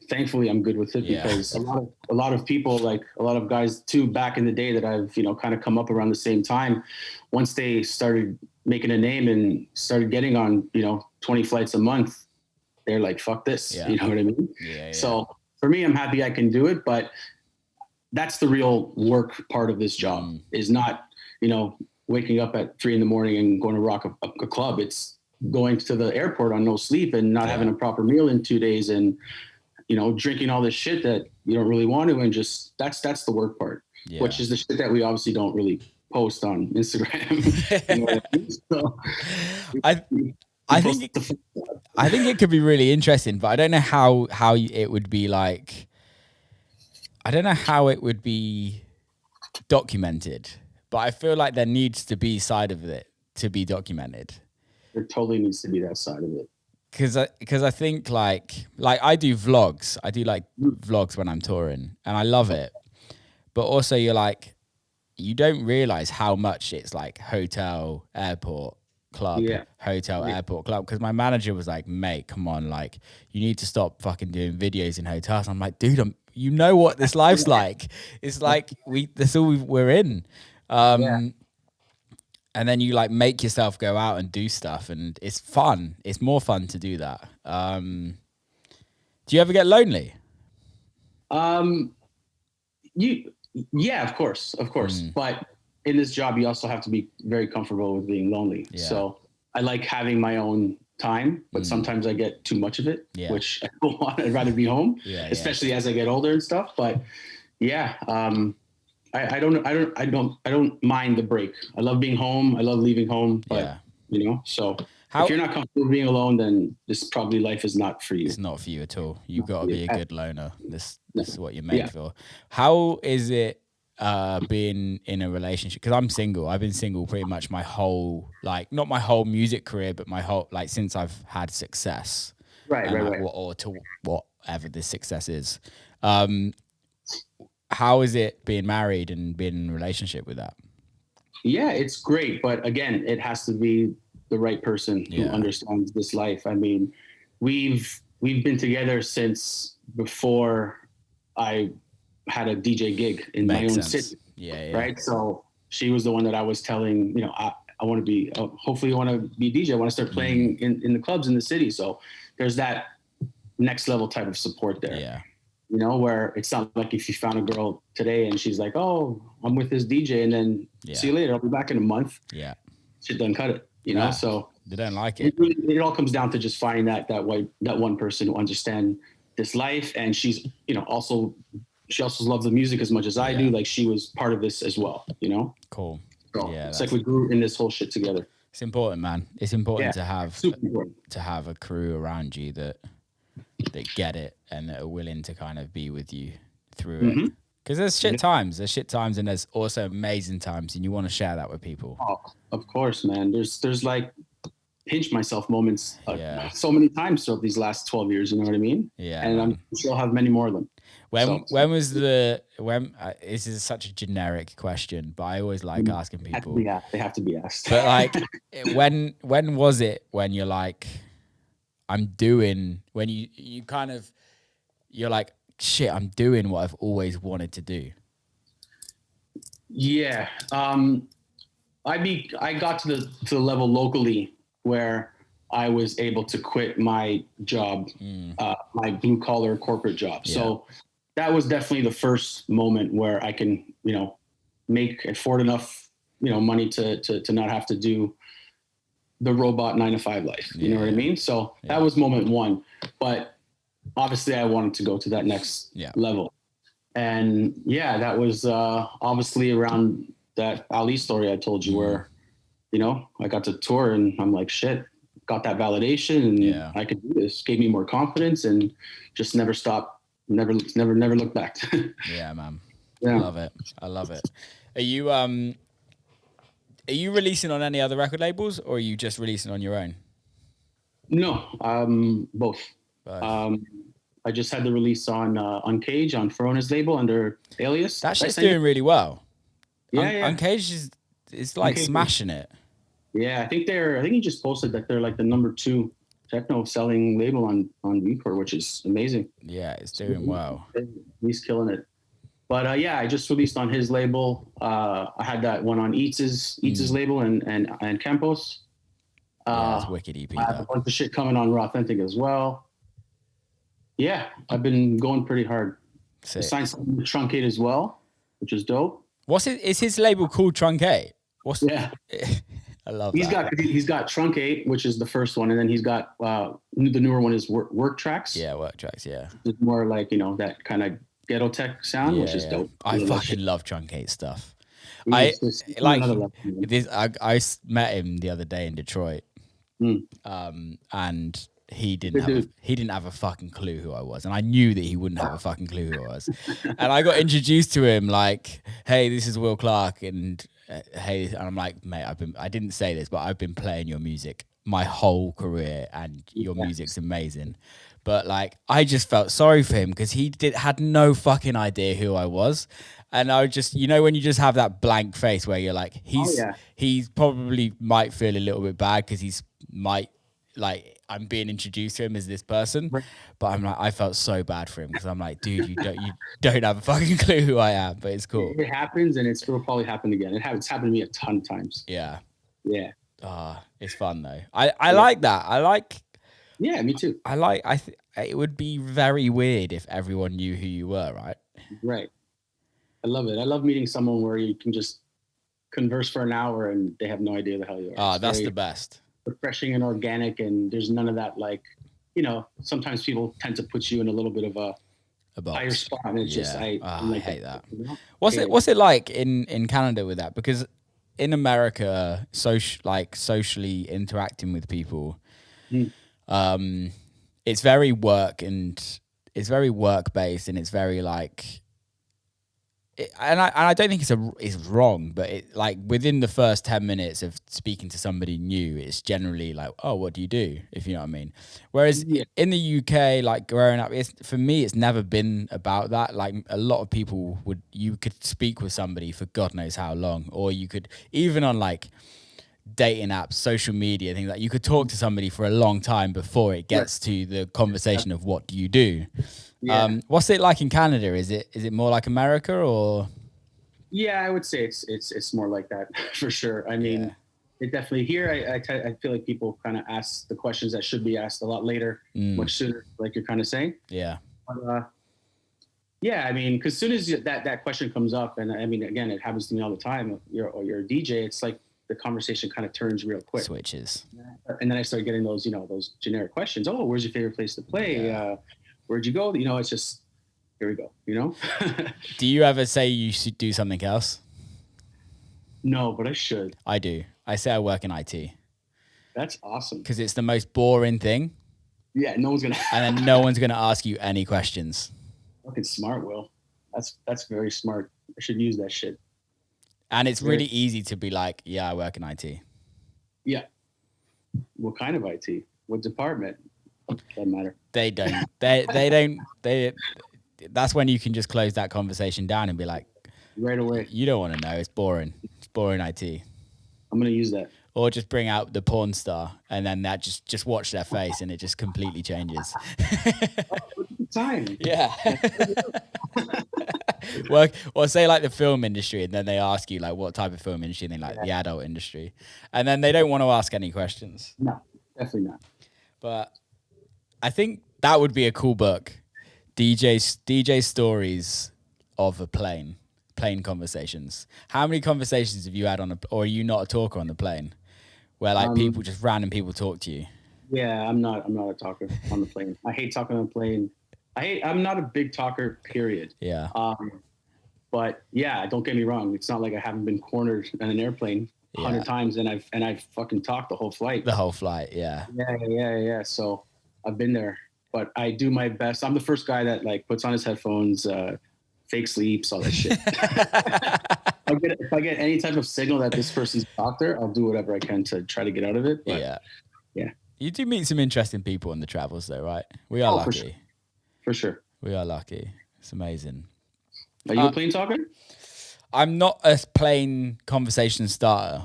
thankfully I'm good with it because a lot of people, like a lot of guys too, back in the day that I've, kind of come up around the same time, once they started making a name and started getting on, 20 flights a month, they're like, fuck this. You know what I mean? Yeah. So for me, I'm happy I can do it, but that's the real work part of this job is not, waking up at 3 a.m. and going to rock a club. It's going to the airport on no sleep and not having a proper meal in 2 days and, drinking all this shit that you don't really want to. And just, that's the work part, which is the shit that we obviously don't really post on Instagram. I think it could be really interesting, but I don't know how it would be like, I don't know how it would be documented, but I feel like there needs to be side of it to be documented. There totally needs to be that side of it. Because I think like I do vlogs. I do like vlogs when I'm touring and I love it. But also you don't realize how much it's like hotel, airport, club, hotel, airport, club. Because my manager was like, mate, come on, like you need to stop fucking doing videos in hotels. I'm like, dude, you know what this life's like. It's like that's all we're in. And then you like make yourself go out and do stuff, and it's fun. It's more fun to do that. Do you ever get lonely? Yeah, of course. But in this job, you also have to be very comfortable with being lonely. Yeah. So I like having my own time, but sometimes I get too much of it, which I don't want. I'd rather be home, especially as I get older and stuff. But I don't mind the break. I love being home. I love leaving home, but so if you're not comfortable being alone, then this probably life is not for you. It's not for you at all. You've got to be a good loner. This is what you're made for. How is it being in a relationship? Because I'm single. I've been single pretty much my whole, like, not my whole music career, but my whole, like, since I've had success. Right. Or to whatever this success is. How is it being married and being in a relationship with that? Yeah, it's great. But again, it has to be the right person who understands this life. I mean, we've been together since before I had a DJ gig in my own city. Yeah. Right. So she was the one that I was telling, I want to be, hopefully I want to be a DJ. I want to start playing in the clubs in the city. So there's that next level type of support there. Yeah. Where it's not like if you found a girl today and she's like, oh, I'm with this DJ and then see you later. I'll be back in a month. Yeah. Shit done cut it, so they don't like it. It all comes down to just finding that one person who understands this life. And she's, she also loves the music as much as I do. Like she was part of this as well, Cool. So it's like we grew in this whole shit together. It's important, man. It's important to have a crew around you that get it and that are willing to kind of be with you through it. Because there's shit times. And there's also amazing times, and you want to share that with people. Oh, of course, man. There's like pinch myself moments so many times throughout these last 12 years, you know what I mean? Yeah. And I'm sure I'll have many more of them. When this is such a generic question, but I always like asking people. They have to be asked. But like, when was it when you're like, when you're like, shit, I'm doing what I've always wanted to do? Yeah. I got to the level locally where I was able to quit my job, my blue collar corporate job. Yeah. So that was definitely the first moment where I can, afford enough, money to not have to do the robot 9-to-5 life. You know what I mean? So that was moment one, but obviously I wanted to go to that next level. And yeah, that was obviously around that Ali story I told you, where I got to tour, and I'm like, shit, got that validation, and I could do this. Gave me more confidence, and just never stopped, never looked back. Yeah, man. Yeah. I love it. Are you releasing on any other record labels, or are you just releasing on your own? No, both. I just had the release on Cage, on Ferona's label under Alias. That shit's doing really well. Yeah, Uncaged is like smashing it. Yeah, I think he just posted that they're like the number 2 techno selling label on Beatport, which is amazing. Yeah, it's doing well. He's killing it. But I just released on his label. I had that one on Eats's label and Campos. It's wicked EP. I have a bunch of shit coming on Rawthentic as well. Yeah, I've been going pretty hard. I signed something with Truncate as well, which is dope. Is his label called Truncate? Yeah. I love that. He's got Truncate, which is the first one, and then he's got the newer one is Work Tracks. Yeah, Work Tracks. Yeah, it's more like that kind of ghetto tech sound, which is dope. I fucking love Truncate stuff. I met him the other day in Detroit, and he didn't have a fucking clue who I was, and I knew that he wouldn't have a fucking clue who I was. And I got introduced to him like, "Hey, this is Will Clarke," and hey, and I'm like, "Mate, I didn't say this, but I've been playing your music my whole career, and your music's amazing." But like, I just felt sorry for him because he had no fucking idea who I was. And I just, when you just have that blank face where you're like, he's probably might feel a little bit bad because I'm being introduced to him as this person. Right. But I'm like, I felt so bad for him because I'm like, dude, you don't have a fucking clue who I am, but it's cool. It happens, and it will probably happen again. It's happened to me a ton of times. Yeah. Yeah. It's fun though. I like that. Yeah, me too. It would be very weird if everyone knew who you were, right? Right. I love it. I love meeting someone where you can just converse for an hour and they have no idea the hell you are. That's the best. Refreshing and organic, and there's none of that sometimes people tend to put you in a little bit of a higher spot, and it's just I hate that. What's it like in Canada with that? Because in America, socially interacting with people, it's very work based, and it's very like. And I don't think it's wrong, but within the first 10 minutes of speaking to somebody new, it's generally like, oh, what do you do? If you know what I mean. Whereas in the UK, like growing up, for me, it's never been about that. Like a lot of people you could speak with somebody for God knows how long, or you could even on like dating apps, social media, things like you could talk to somebody for a long time before it gets to the conversation of what do you do. Yeah. What's it like in Canada? Is it more like America or? Yeah, I would say it's more like that for sure. I mean, it definitely here. I feel like people kind of ask the questions that should be asked a lot later, much sooner, like you're kind of saying. Yeah. But, I mean, because as soon as that question comes up, and I mean, again, it happens to me all the time. You're a DJ. It's like the conversation kind of turns real quick. Switches. And then I start getting those generic questions. Oh, where's your favorite place to play? Yeah. Where'd you go? It's just, here we go, Do you ever say you should do something else? No, but I should. I do. I say I work in IT. That's awesome. Because it's the most boring thing. Yeah, no one's going to. And then no one's going to ask you any questions. Fucking smart, Will. That's very smart. I should use that shit. And it's really easy to be like, yeah, I work in IT. Yeah. What kind of IT? What department? Doesn't matter. They don't. They don't. That's when you can just close that conversation down and be like, right away. You don't want to know. It's boring. It's boring IT. I'm gonna use that. Or just bring out the porn star, and then that just watch their face, and it just completely changes. Time. Yeah. Work or say like the film industry, and then they ask you like what type of film industry, and they like the adult industry, and then they don't want to ask any questions. No, definitely not. But I think that would be a cool book. DJ stories of a plane conversations. How many conversations have you had or are you not a talker on the plane? Where like random people talk to you? Yeah, I'm not a talker on the plane. I hate talking on the plane. I'm not a big talker, period. Yeah. But yeah, don't get me wrong. It's not like I haven't been cornered on an airplane 100 times and I've fucking talked the whole flight. The whole flight. Yeah. Yeah. So I've been there, but I do my best. I'm the first guy that like puts on his headphones, fake sleeps, all that shit. If I get any type of signal that this person's a doctor, I'll do whatever I can to try to get out of it. But yeah. You do meet some interesting people on the travels though, right? We are lucky. For sure. We are lucky. It's amazing. Are you a plane talker? I'm not a plain conversation starter.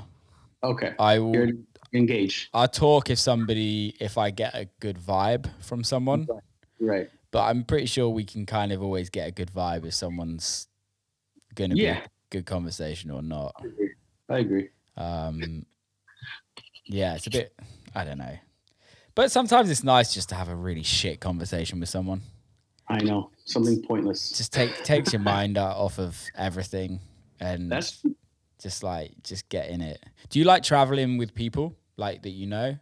Okay. I will engage. I'll talk if I get a good vibe from someone. Right. But I'm pretty sure we can kind of always get a good vibe if someone's going to be a good conversation or not. I agree. Yeah, it's a bit, I don't know. But sometimes it's nice just to have a really shit conversation with someone. I know. Something pointless. Just takes your mind off of everything and just get in it. Do you like traveling with people like that you know?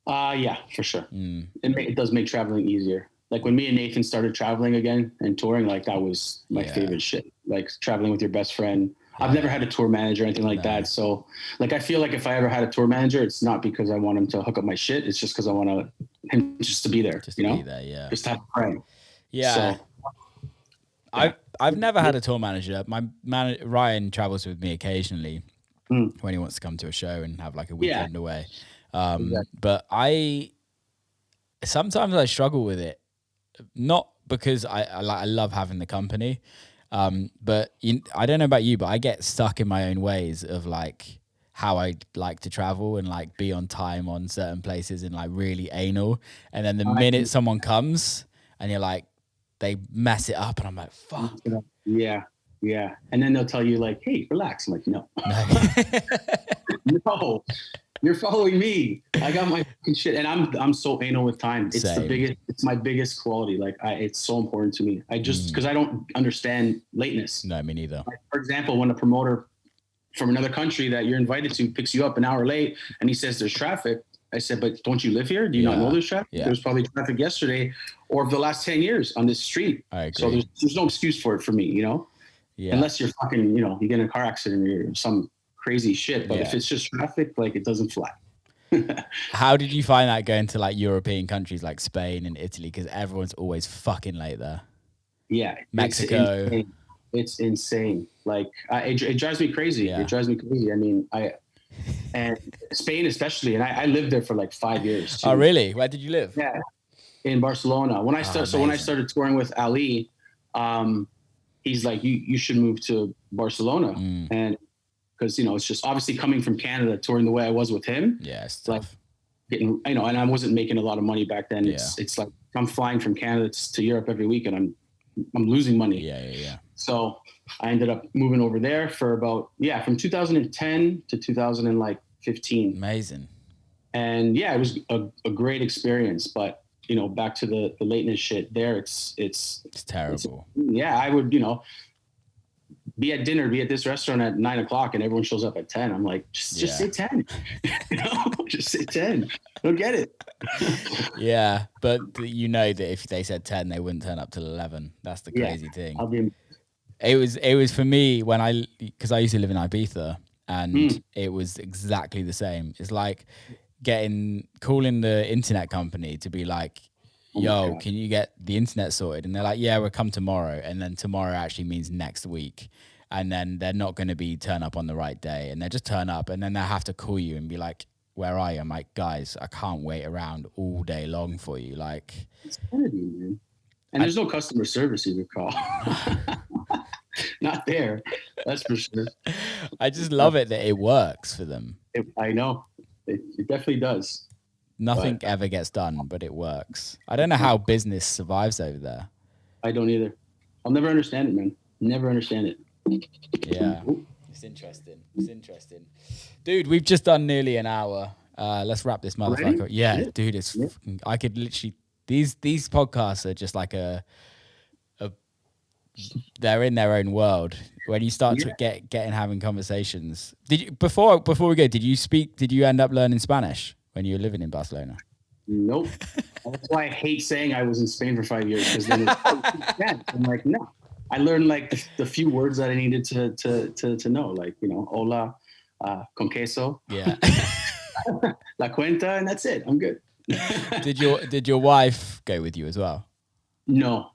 Yeah, for sure. It does make traveling easier. Like when me and Nathan started traveling again and touring, like that was my favorite shit. Like traveling with your best friend. I've never had a tour manager or anything like that. So like, I feel like if I ever had a tour manager, it's not because I want him to hook up my shit. It's just because I want him just to be there, just you know? Be there, yeah. Just to have a friend. Yeah. So, I've never had a tour manager. My Ryan travels with me occasionally when he wants to come to a show and have like a weekend away. But sometimes I struggle with it, not because I love having the company, but I don't know about you, but I get stuck in my own ways of like how I like to travel and like be on time on certain places and like really anal. And then the minute someone comes and you're like, they mess it up and I'm like, fuck. Yeah. And then they'll tell you like, hey, relax. I'm like, no. No, you're following me. I got my shit. And I'm so anal with time. It's it's my biggest quality. Like it's so important to me. Because I don't understand lateness. No, me neither. Like, for example, when a promoter from another country that you're invited to picks you up an hour late and he says there's traffic, I said, but don't you live here? Do you not know there's traffic? There's probably traffic yesterday or the last 10 years on this street. I agree. So there's no excuse for it for me, you know? Yeah. Unless you're fucking, you get in a car accident or some crazy shit. But if it's just traffic, like it doesn't fly. How did you find that going to like European countries like Spain and Italy? Because everyone's always fucking late there. Yeah. Mexico. It's insane. Like it drives me crazy. Yeah. It drives me crazy. I mean, and Spain especially, and I lived there for like 5 years too. Oh really? Where did you live? Yeah, in Barcelona. When I started touring with Ali, he's like, you should move to Barcelona, and because it's just obviously coming from Canada, touring the way I was with him. Yeah, it's like tough. And I wasn't making a lot of money back then. It's like I'm flying from Canada to Europe every week, and I'm losing money. Yeah. So I ended up moving over there for about from 2010 to 2015. Amazing. And it was a great experience. But back to the lateness shit there, it's terrible. I would be at dinner, be at this restaurant at 9 o'clock, and everyone shows up at 10. I'm like, just say 10. Just say 10. Don't get it. Yeah, but that if they said 10, they wouldn't turn up till 11. That's the crazy thing. It was for me because I used to live in Ibiza, and it was exactly the same. It's like calling the internet company to be like, yo, can you get the internet sorted? And they're like, yeah, we'll come tomorrow. And then tomorrow actually means next week. And then they're not going to turn up on the right day. And they just turn up, and then they'll have to call you and be like, where are you? I'm like, guys, I can't wait around all day long for you. Like, it's Kennedy, man. And there's no customer service either, Carl. Not there. That's for sure. I just love it that it works for them. I know. It definitely does. Nothing ever gets done, but it works. I don't know how business survives over there. I don't either. I'll never understand it, man. Never understand it. Yeah. It's interesting. Dude, we've just done nearly an hour. Let's wrap this motherfucker up. Yeah, dude, I could literally these podcasts are just like they're in their own world. When you start to having conversations. Did you before we go, did you end up learning Spanish when you were living in Barcelona? Nope. That's why I hate saying I was in Spain for 5 years, because then it's, oh, you can't. I'm like, no. I learned like the few words that I needed to know, like, hola, con queso, Yeah. la cuenta, and that's it. I'm good. Did your wife go with you as well? No.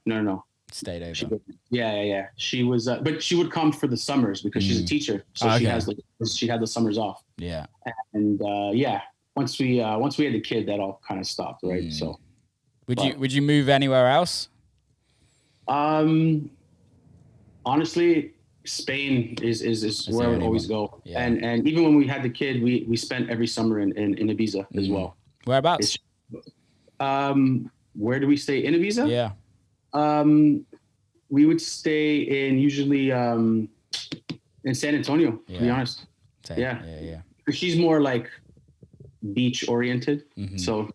Stayed over. Yeah. She was, but she would come for the summers because she's a teacher, so Okay. she had the summers off. Yeah. And once we had the kid, that all kind of stopped, right? So, would you move anywhere else? Honestly, Spain is where I would always go. Yeah. And even when we had the kid, we spent every summer in Ibiza as well. Whereabouts? Where do we stay in Ibiza? Yeah. We would stay in usually in San Antonio, to be honest. Yeah. She's more like beach oriented. So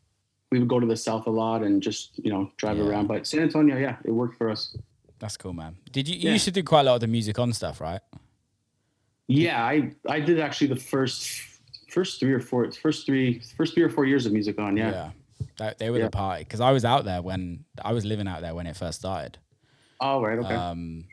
we would go to the south a lot and just, drive around. But San Antonio, yeah, it worked for us. That's cool, man. Did you used to do quite a lot of the music on stuff, right? Yeah, I did actually the first 3 or 4 years of music on. Yeah. They were the party, because I was out there when I was living out there when it first started. Oh, right. Okay.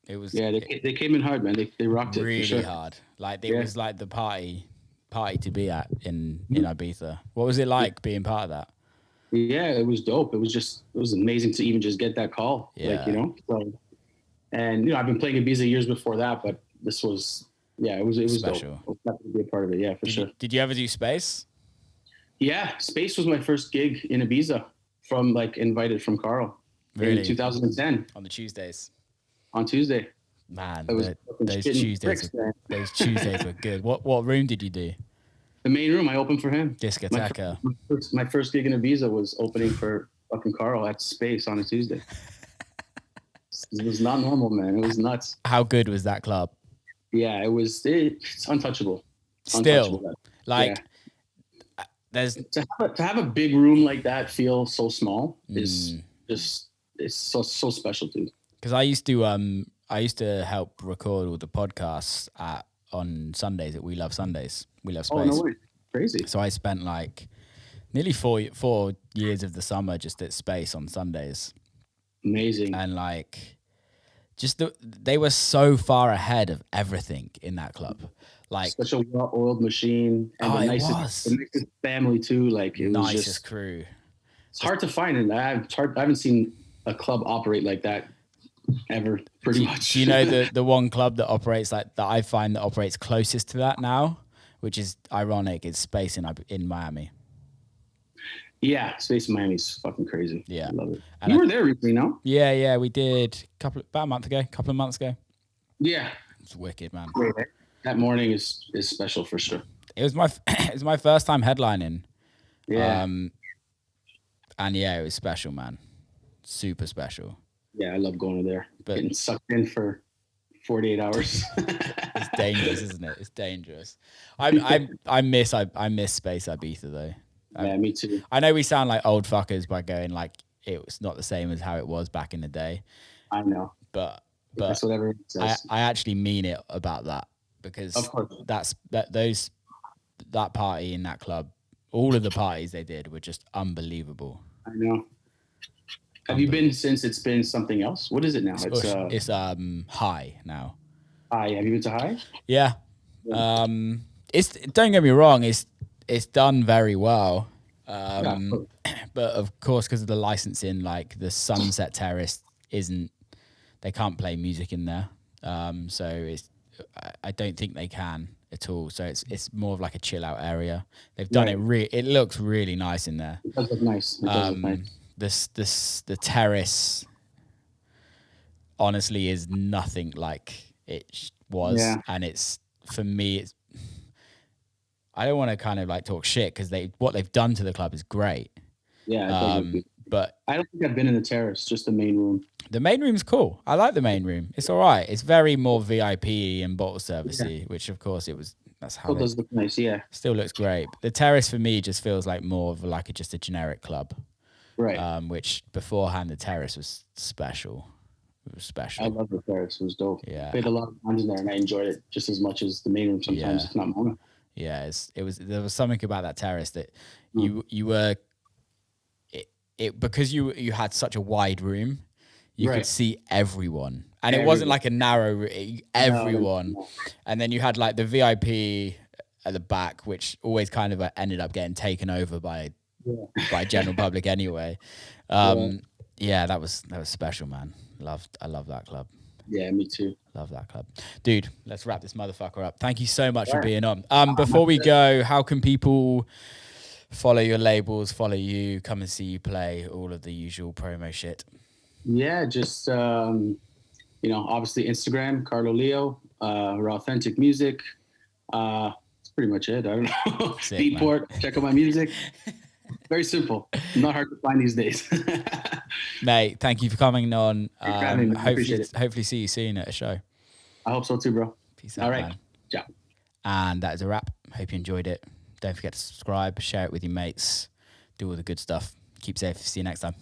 It was they came in hard, man. They rocked it really for sure. hard. Like it was like the party to be at in Ibiza. What was it like being part of that? Yeah, it was dope. It was amazing to even just get that call. Yeah. Like, so, and I've been playing Ibiza years before that, but this was it was special. Dope. It was to be a part of it. Yeah, for sure. Did you ever do Space? Yeah, Space was my first gig in Ibiza, from invited from Carl. Really? In 2010. On the Tuesdays. On Tuesday. Man, those Tuesdays were good. What room did you do? The main room. I opened for him. Discoteca. My first gig in Ibiza was opening for fucking Carl at Space on a Tuesday. It was not normal, man. It was nuts. How good was that club? Yeah, it's untouchable. Still, there's to have a big room like that feel so small is just it's so special, dude. Because I used to help record all the podcasts on Sundays at We Love Sundays. We Love Space. Oh, no way. Crazy. So I spent nearly 4 years of the summer just at Space on Sundays. Amazing. And they were so far ahead of everything in that club. Such a well-oiled machine, and the nicest family too. It was nicest just crew. It's hard to find, and I haven't seen a club operate like that ever. Pretty much. Do you know the one club that operates that I find that operates closest to that now, which is ironic, is Space in Miami. Yeah, Space in Miami is fucking crazy. Yeah, I love it. You were there recently, no? Yeah, we did couple of months ago. Yeah, it's wicked, man. Great. That morning is special for sure. It was my first time headlining. Yeah. And yeah, it was special, man. Super special. Yeah, I love going there. But getting sucked in for 48 hours. It's dangerous, isn't it? It's dangerous. I miss Space Ibiza though. Yeah, me too. I know we sound like old fuckers by going it was not the same as how it was back in the day. I know. But that's what everyone says. I actually mean it about that, because of course that party in that club, all of the parties they did were just unbelievable. I know. Have you been since it's been something else? What is it now? It's High now. High. Have you been to High? Yeah. It's, don't get me wrong, it's done very well. But of course, because of the licensing, the Sunset Terrace they can't play music in there. So I don't think they can at all. So it's more of like a chill out area. They've done it looks really nice in there. It does look nice. The terrace honestly is nothing like it was. And it's, for me, I don't want to kind of talk shit, because what they've done to the club is great. Yeah. But I don't think I've been in the terrace, just the main room. The main room's cool. I like the main room. It's all right. It's very more VIP and bottle servicey, which of course that's how it does look nice. Yeah. Still looks great. The terrace for me just feels like more of just a generic club. Right. Which beforehand the terrace was special. It was special. I love the terrace. It was dope. Yeah. I played a lot of times in there and I enjoyed it just as much as the main room sometimes, if not more. Yeah, there was something about that terrace that you were because you had such a wide room, you could Right. see everyone, and it wasn't like a narrow everyone. No. And then you had like the VIP at the back, which always kind of ended up getting taken over by general public anyway. Yeah, that was special, man. I love that club. Yeah, me too. Love that club. Dude, let's wrap this motherfucker up. Thank you so much for being on. Before we go, how can people follow your labels, follow you, come and see you play, all of the usual promo shit? Yeah, just obviously Instagram, Carlo Lio, Rawthentic music. That's pretty much it. I don't know. Beatport, check out my music. Very simple. Not hard to find these days. Mate, thank you for coming on. Hopefully see you soon at a show. I hope so too, bro. Peace out, all right, man. Ciao. And that is a wrap. Hope you enjoyed it. Don't forget to subscribe, share it with your mates, do all the good stuff. Keep safe. See you next time.